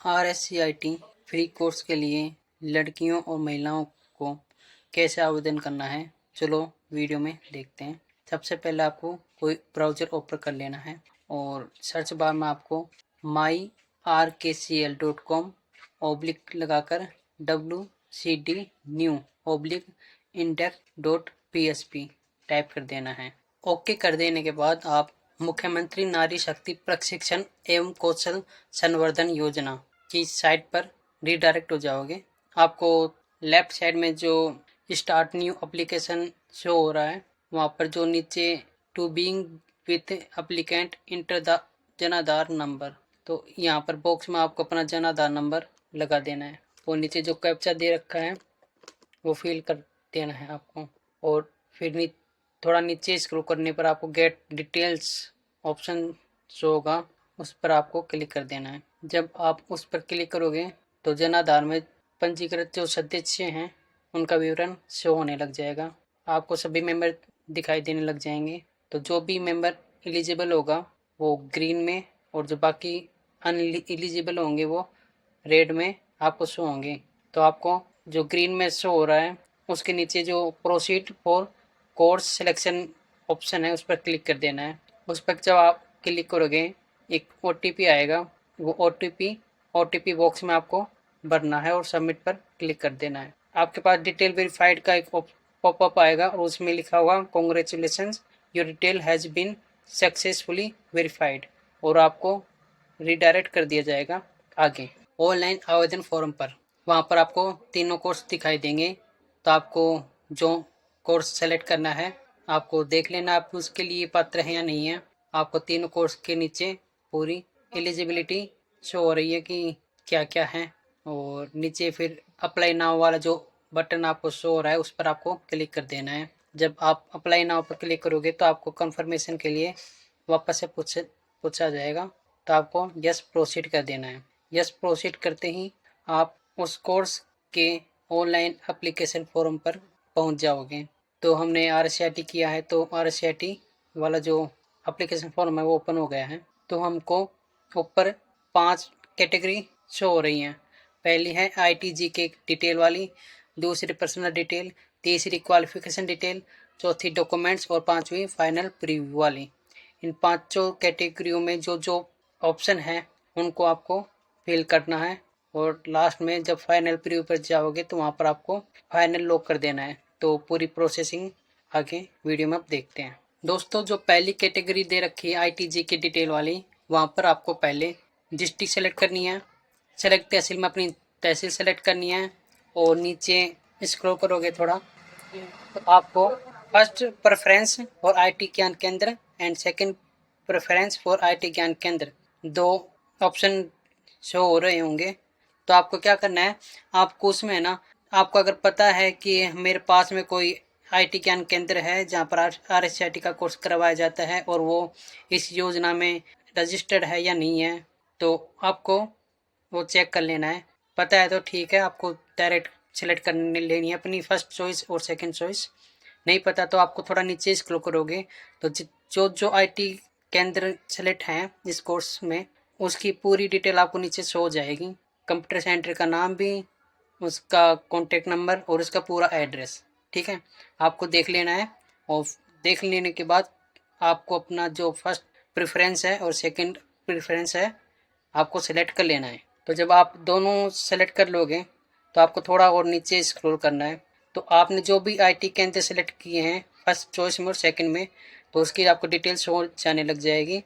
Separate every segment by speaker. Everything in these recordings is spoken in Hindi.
Speaker 1: RSCIT फ्री कोर्स के लिए लड़कियों और महिलाओं को कैसे आवेदन करना है, चलो वीडियो में देखते हैं। सबसे पहले आपको कोई ब्राउज़र ओपन कर लेना है और सर्च बार में आपको myrkcl.com/ लगाकर WCD new/index.php टाइप कर देना है। ओके कर देने के बाद आप मुख्यमंत्री नारी शक्ति प्रशिक्षण एवं कौशल संवर्धन योजना की साइट पर रिडायरेक्ट हो जाओगे। आपको लेफ्ट साइड में जो स्टार्ट न्यू एप्लीकेशन शो हो रहा है, वहाँ पर जो नीचे to being with applicant enter the Jan Aadhaar number, तो यहाँ पर बॉक्स में आपको अपना जनाधार नंबर लगा देना है और नीचे जो कैप्चा दे रखा है वो फिल कर देना है आपको। और फिर थोड़ा नीचे स्क्रॉल करने पर आपको गेट डिटेल्स ऑप्शन शो होगा, उस पर आपको क्लिक कर देना है। जब आप उस पर क्लिक करोगे तो जनाधार में पंजीकृत जो सदस्य हैं उनका विवरण शो होने लग जाएगा। आपको सभी मेंबर दिखाई देने लग जाएंगे। तो जो भी मेंबर एलिजिबल होगा वो ग्रीन में और जो बाकी अनएलिजिबल होंगे वो रेड में आपको शो होंगे। तो आपको जो ग्रीन में शो हो रहा है उसके नीचे जो proceed for course selection option है उस पर क्लिक कर देना है। उस पर जब आप क्लिक करोगे एक OTP आएगा, वो OTP बॉक्स में आपको भरना है और सबमिट पर क्लिक कर देना है। आपके पास डिटेल वेरीफाइड का एक पॉपअप आएगा और उसमें लिखा होगा congratulations your detail has been successfully verified, और आपको रिडायरेक्ट कर दिया जाएगा आगे ऑनलाइन आवेदन फॉर्म पर। वहाँ पर आपको तीनों कोर्स दिखाई देंगे। तो आपको जो कोर्स सेलेक्ट करना है आपको देख लेना आप उसके लिए पात्र हैं या नहीं है। आपको तीनों कोर्स के नीचे पूरी एलिजिबिलिटी शो हो रही है कि क्या क्या है, और नीचे फिर अप्लाई नाउ वाला जो बटन आपको शो हो रहा है उस पर आपको क्लिक कर देना है। जब आप अप्लाई नाउ पर क्लिक करोगे तो आपको कंफर्मेशन के लिए वापस से पूछा जाएगा, तो आपको यस प्रोसीड कर देना है। यस प्रोसीड करते ही आप उस कोर्स के ऑनलाइन एप्लीकेशन फॉर्म पर पहुंच जाओगे। तो हमने RSCIT किया है तो RSCIT वाला जो एप्लीकेशन फॉर्म है वो ओपन हो गया है। तो हमको ऊपर 5 कैटेगरी शो हो रही हैं। पहली है ITGK डिटेल वाली, दूसरी पर्सनल डिटेल, तीसरी क्वालिफिकेशन डिटेल, चौथी डॉक्यूमेंट्स और पांचवी फाइनल प्रीव्यू वाली। इन पांचों कैटेगरियों में जो जो ऑप्शन है उनको आपको फिल करना है और लास्ट में जब फाइनल प्रीव्यू पर जाओगे तो वहाँ पर आपको फाइनल लॉक कर देना है। तो पूरी प्रोसेसिंग आगे वीडियो में आप देखते हैं। दोस्तों जो पहली कैटेगरी दे रखी है ITGK डिटेल वाली, वहाँ पर आपको पहले डिस्ट्रिक्ट सेलेक्ट करनी है। सेलेक्ट तहसील में अपनी तहसील सेलेक्ट करनी है और नीचे स्क्रॉल करोगे थोड़ा तो आपको फर्स्ट प्रेफरेंस फॉर IT ज्ञान केंद्र and second preference for IT ज्ञान केंद्र दो ऑप्शन शो हो रहे होंगे। तो आपको क्या करना है, आपको उसमें है ना, आपको अगर पता है कि मेरे पास में कोई IT ज्ञान केंद्र है जहाँ पर RSCIT का कोर्स करवाया जाता है और वो इस योजना में रजिस्टर्ड है या नहीं है, तो आपको वो चेक कर लेना है। पता है तो ठीक है, आपको डायरेक्ट सेलेक्ट करने लेनी है अपनी फर्स्ट चॉइस और सेकंड चॉइस। नहीं पता तो आपको थोड़ा नीचे स्क्रॉल करोगे तो जो IT केंद्र सेलेक्ट हैं इस कोर्स में उसकी पूरी डिटेल आपको नीचे शो हो जाएगी। कंप्यूटर सेंटर का नाम भी, उसका कॉन्टेक्ट नंबर और उसका पूरा एड्रेस, ठीक है, आपको देख लेना है। और देख लेने के बाद आपको अपना जो फर्स्ट प्रेफरेंस है और सेकंड प्रेफरेंस है आपको सेलेक्ट कर लेना है। तो जब आप दोनों सेलेक्ट कर लोगे तो आपको थोड़ा और नीचे स्क्रॉल करना है। तो आपने जो भी IT केंद्र सेलेक्ट किए हैं फर्स्ट चॉइस में और सेकंड में, तो उसकी आपको डिटेल्स हो जाने लग जाएगी।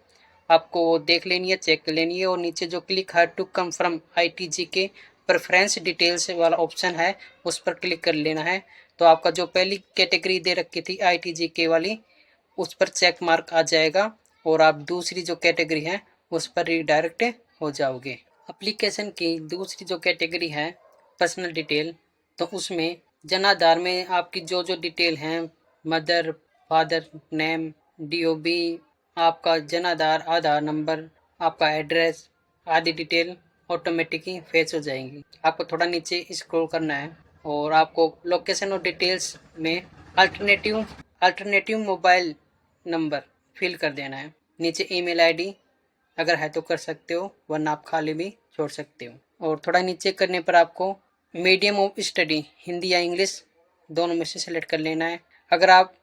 Speaker 1: आपको वो देख लेनी है, चेक कर लेनी है और नीचे जो क्लिक है to confirm ITGK preference details वाला ऑप्शन है उस पर क्लिक कर लेना है। तो आपका जो पहली कैटेगरी दे रखी थी ITGK वाली उस पर चेक मार्क आ जाएगा और आप दूसरी जो कैटेगरी है उस पर रिडायरेक्ट हो जाओगे। एप्लीकेशन की दूसरी जो कैटेगरी है पर्सनल डिटेल, तो उसमें जनाधार में आपकी जो जो डिटेल हैं, मदर फादर नेम, DOB, आपका जनाधार आधार नंबर, आपका एड्रेस आदि डिटेल ऑटोमेटिक ही फेच हो जाएंगी। आपको थोड़ा नीचे स्क्रॉल करना है और आपको लोकेशन और डिटेल्स में अल्टरनेटिव मोबाइल नंबर फिल कर देना है। नीचे ईमेल ID अगर है तो कर सकते हो, वरना आप खाली भी छोड़ सकते हो। और थोड़ा नीचे करने पर आपको मीडियम ऑफ स्टडी हिंदी या इंग्लिश दोनों में से सेलेक्ट कर लेना है। अगर आप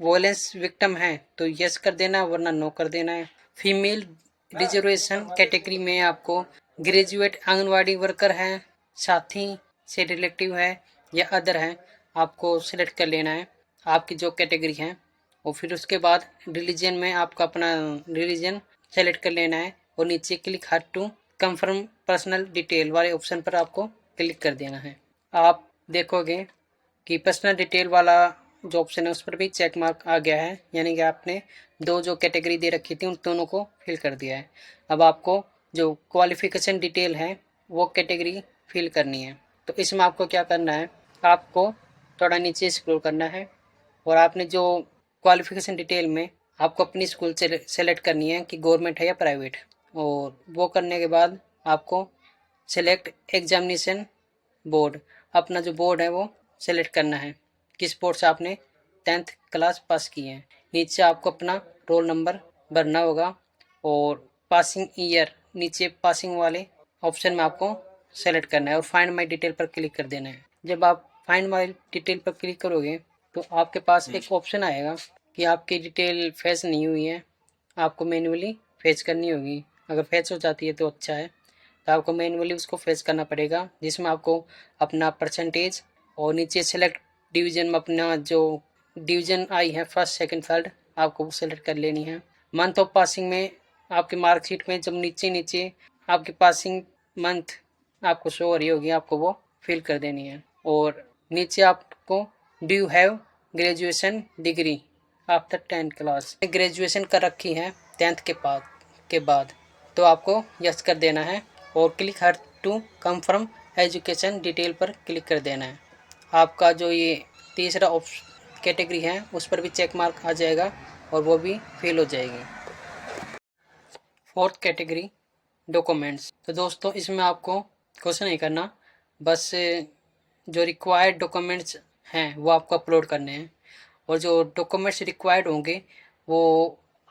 Speaker 1: वॉयलेंस विक्टिम हैं तो यस कर देना है, वरना नो कर देना है। फीमेल रिजर्वेशन कैटेगरी में आपको ग्रेजुएट आंगनवाड़ी वर्कर हैं, साथी से रिलेटिव है या अदर है, आपको सिलेक्ट कर लेना है आपकी जो कैटेगरी है। और फिर उसके बाद रिलीजन में आपका अपना रिलीजन सेलेक्ट कर लेना है और नीचे click here to confirm personal detail वाले ऑप्शन पर आपको क्लिक कर देना है। आप देखोगे कि पर्सनल डिटेल वाला जो ऑप्शन है उस पर भी चेक मार्क आ गया है, यानी कि आपने दो जो कैटेगरी दे रखी थी उन दोनों को फिल कर दिया है। अब आपको जो क्वालिफिकेशन डिटेल है वो कैटेगरी फिल करनी है। तो इसमें आपको क्या करना है, आपको थोड़ा नीचे स्क्रॉल करना है और आपने जो क्वालिफिकेशन डिटेल में आपको अपनी स्कूल सेलेक्ट करनी है कि गवर्नमेंट है या प्राइवेट। और वो करने के बाद आपको सेलेक्ट एग्जामिनेशन बोर्ड, अपना जो बोर्ड है वो सेलेक्ट करना है, किस बोर्ड से आपने 10th क्लास पास की है। नीचे आपको अपना रोल नंबर भरना होगा और पासिंग ईयर नीचे पासिंग वाले ऑप्शन में आपको सेलेक्ट करना है और फाइंड माई डिटेल पर क्लिक कर देना है। जब आप फाइंड माई डिटेल पर क्लिक करोगे तो आपके पास एक ऑप्शन आएगा कि आपकी डिटेल फेच नहीं हुई है, आपको मैन्युअली फेच करनी होगी। अगर फेच हो जाती है तो अच्छा है, तो आपको मैन्युअली उसको फेच करना पड़ेगा, जिसमें आपको अपना परसेंटेज और नीचे सेलेक्ट डिवीज़न में अपना जो डिवीज़न आई है फर्स्ट सेकंड थर्ड आपको वो सेलेक्ट कर लेनी है। मंथ ऑफ पासिंग में आपकी मार्कशीट में जब नीचे नीचे आपकी पासिंग मंथ आपको शो हो रही होगी, आपको वो फिल कर देनी है। और नीचे आपको do you have graduation degree after 10th class, graduation कर रखी है 10th के बाद तो आपको यस कर देना है और click here to confirm education detail पर क्लिक कर देना है। आपका जो ये तीसरा कैटेगरी है उस पर भी चेक मार्क आ जाएगा और वो भी फिल हो जाएगी। Fourth category documents. तो दोस्तों इसमें आपको कुछ नहीं करना, बस जो रिक्वायर्ड डॉक्यूमेंट्स हैं वो आपको अपलोड करने हैं और जो डॉक्यूमेंट्स रिक्वायर्ड होंगे वो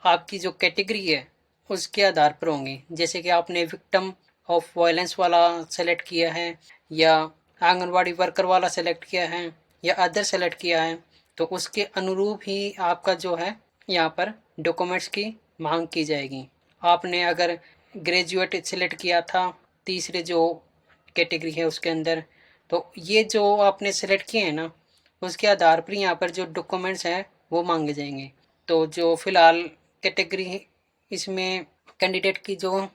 Speaker 1: आपकी जो कैटेगरी है उसके आधार पर होंगे। जैसे कि आपने विक्टिम ऑफ वायलेंस वाला सेलेक्ट किया है या आंगनवाड़ी वर्कर वाला सेलेक्ट किया है या अदर सेलेक्ट किया है, तो उसके अनुरूप ही आपका जो है यहाँ पर डॉक्यूमेंट्स की मांग की जाएगी। आपने अगर ग्रेजुएट सेलेक्ट किया था तीसरे जो कैटेगरी है उसके अंदर, तो ये जो आपने सेलेक्ट किए हैं ना उसके आधार पर यहाँ पर जो डॉक्यूमेंट्स हैं वो मांगे जाएंगे। तो जो फिलहाल कैटेगरी इसमें कैंडिडेट की जो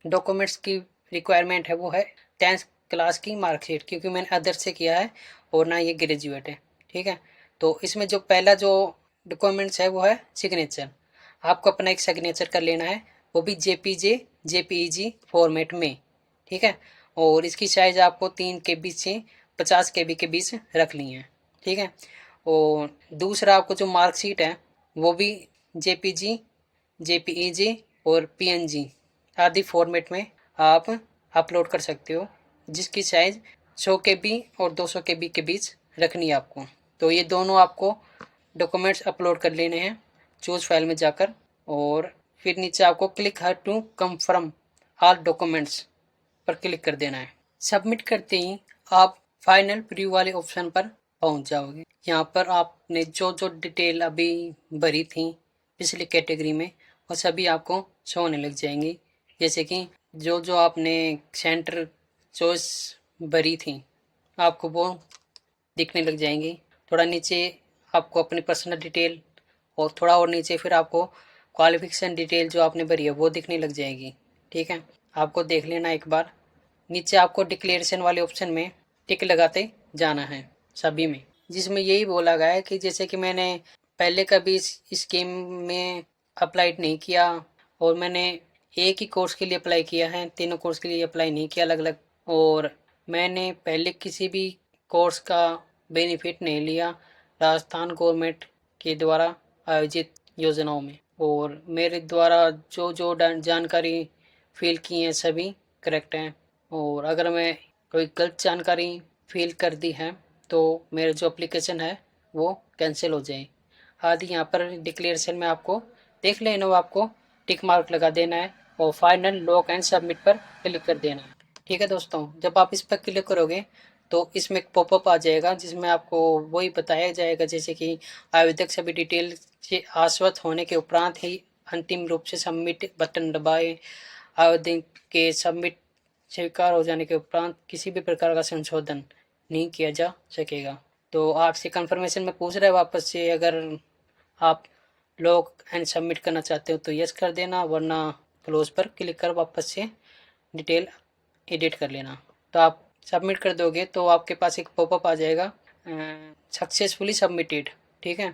Speaker 1: डॉक्यूमेंट्स की रिक्वायरमेंट है वो है 10th क्लास की मार्कशीट, क्योंकि मैंने अदर से किया है और ना ये ग्रेजुएट है। ठीक है, तो इसमें जो पहला जो डॉक्यूमेंट्स है वो है सिग्नेचर। आपको अपना एक सिग्नेचर कर लेना है, वो भी जेपीईजी फॉर्मेट में। ठीक है, और इसकी साइज आपको 3 KB से 50 KB के बीच रख ली है। ठीक है, और दूसरा आपको जो मार्कशीट है वो भी जेपीईजी और पीएनजी आदि फॉर्मेट में आप अपलोड कर सकते हो, जिसकी साइज 100 KB और 200 KB के बीच रखनी है आपको। तो ये दोनों आपको डॉक्यूमेंट्स अपलोड कर लेने हैं चूज फाइल में जाकर, और फिर नीचे आपको click here to confirm all documents पर क्लिक कर देना है। सबमिट करते ही आप फाइनल प्रीव्यू वाले ऑप्शन पर पहुंच जाओगे। यहाँ पर आपने जो जो डिटेल अभी भरी थी पिछली कैटेगरी में वो सभी आपको शो होने लग जाएंगी। जैसे कि जो जो आपने सेंटर चॉइस भरी थी आपको वो दिखने लग जाएंगी। थोड़ा नीचे आपको अपनी पर्सनल डिटेल और थोड़ा और नीचे फिर आपको क्वालिफिकेशन डिटेल जो आपने भरी है वो दिखने लग जाएगी। ठीक है, आपको देख लेना एक बार। नीचे आपको डिक्लेरेशन वाले ऑप्शन में टिक लगाते जाना है सभी में, जिसमें यही बोला गया है कि जैसे कि मैंने पहले कभी इस स्कीम में अप्लाई नहीं किया और मैंने एक ही कोर्स के लिए अप्लाई किया है, तीनों कोर्स के लिए अप्लाई नहीं किया अलग अलग, और मैंने पहले किसी भी कोर्स का बेनिफिट नहीं लिया राजस्थान गवर्नमेंट के द्वारा आयोजित योजनाओं में, और मेरे द्वारा जो जो जानकारी फिल की है सभी करेक्ट हैं। और अगर मैं कोई गलत जानकारी फिल कर दी है तो मेरा जो एप्लीकेशन है वो कैंसिल हो जाए आदि। यहाँ पर डिक्लेरेशन में आपको देख लेना, वो आपको टिक मार्क लगा देना है और फाइनल लॉक एंड सबमिट पर क्लिक कर देना है। ठीक है दोस्तों, जब आप इस पर क्लिक करोगे तो इसमें एक पॉपअप आ जाएगा जिसमें आपको वही बताया जाएगा जैसे कि आवेदक सभी डिटेल से आश्वस्त होने के उपरांत ही अंतिम रूप से सबमिट बटन दबाए। आवेदन के सबमिट स्वीकार हो जाने के उपरांत किसी भी प्रकार का संशोधन नहीं किया जा सकेगा। तो आपसे कंफर्मेशन में पूछ रहा है वापस से, अगर आप लॉक एंड सबमिट करना चाहते हो तो यस कर देना, वरना क्लोज पर क्लिक कर वापस से डिटेल एडिट कर लेना। तो आप सबमिट कर दोगे तो आपके पास एक पॉपअप आ जाएगा, सक्सेसफुली सबमिटेड। ठीक है,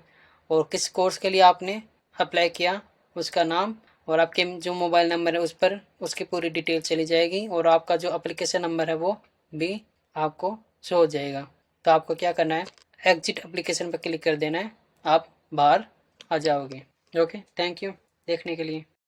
Speaker 1: और किस कोर्स के लिए आपने अप्लाई किया उसका नाम और आपके जो मोबाइल नंबर है उस पर उसकी पूरी डिटेल चली जाएगी, और आपका जो एप्लीकेशन नंबर है वो भी आपको शो हो जाएगा। तो आपको क्या करना है, एग्जिट एप्लीकेशन पर क्लिक कर देना है, आप बाहर आ जाओगे। ओके, थैंक यू देखने के लिए।